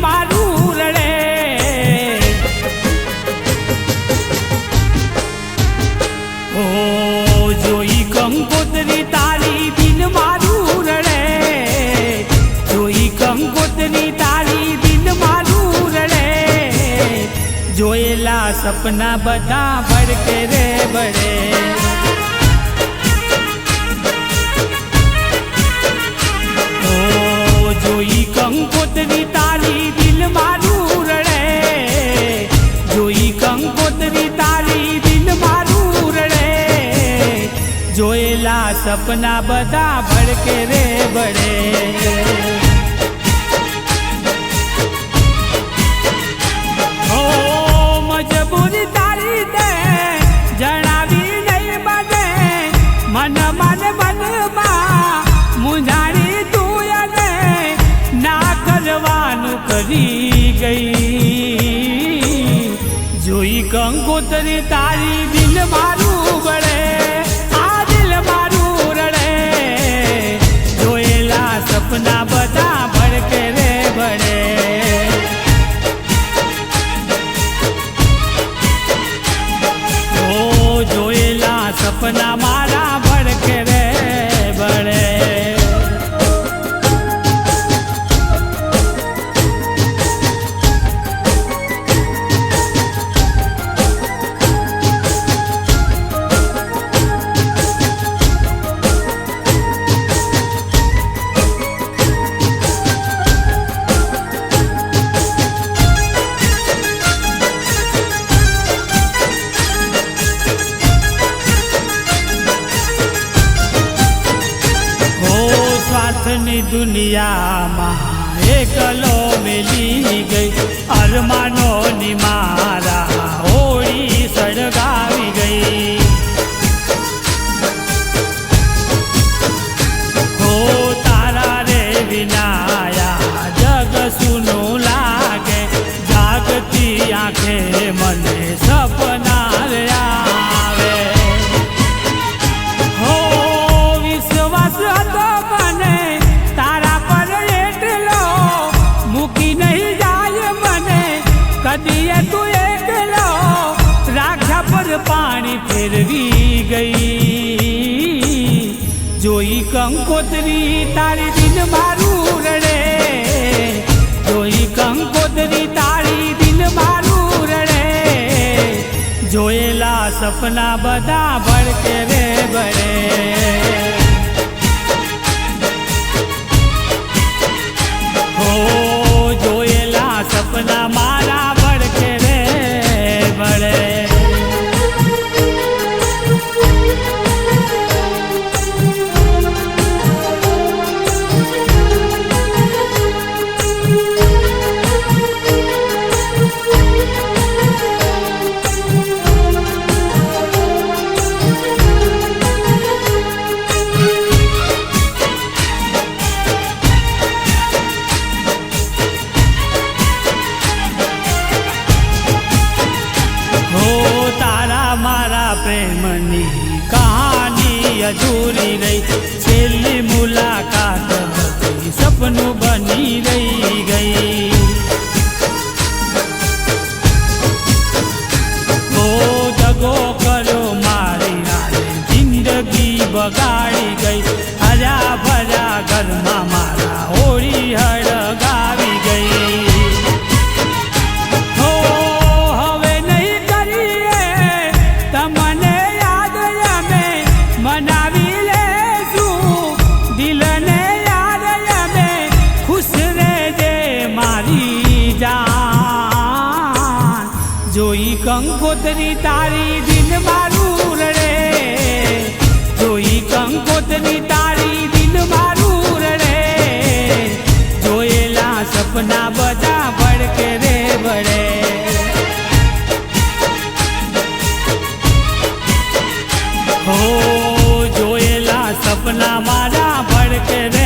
મારું રડે ઓ જોઈ કંકોત્રી તારી દિલ મારું રડે જોઈ કંકોત્રી તારી દિલ મારું રડે જોયેલા સપના બધા ભડકે રે બળે જોઈ કંકોત્રી તારી દિલ મારું રડે જોઈ કંકોત્રી તારી દિલ મારું રડે જોયેલા સપના બધા ભડકે રે બળે ઓ મજબૂરી તારી દે જણાવી નહીં મને મન મન મનમાં મુંજાણી તું અને ના કરવાનું કરી ગઈ જોઈ કંકોત્રી તારી દિલ મારું બળે આ દિલ મારું રડે જોયેલા સપના બધા ભડકે રે બળે જોયેલા સપના મારા ભડકે રે બળે ની દુનિયામાં એકલો મેલી ગઈ અરમાનો ની મારા હોળી સળગાવી ગઈ હો તારા રે વિનાયા જગ સૂનું લાગે જાગતી આંખે મને સપના આવે હો વિશ્વાસ હતો કદીએ તું એકલો રાખ્યા પર પાણી ફેરવી ગઈ જોઈ કંકોત્રી તારી દિલ મારું રડે જોઈ કંકોત્રી તારી દિલ મારું રડે જોયેલા સપના બધા ભડકે રે બળે હો જોયેલા સપના મારા ભડકે રે બળે પ્રેમની કહાની અધૂરી રહી છેલ્લી મુલાકાત હતી સપનું બની રહી ગઈ ઓ દગો કર્યો મારી રાને જિંદગી બગાડી ગઈ હર્યા ભર્યા ઘરમાં મારા હોળી હળગાવી ગઈ જોઈ કંકોત્રી તારી દિલ મારું રડે જોઈ કંકોત્રી તારી દિલ મારું રડે જોયેલા સપના બધા ભડકે રે બળે હો જોયેલા સપના મારા ભડકે રે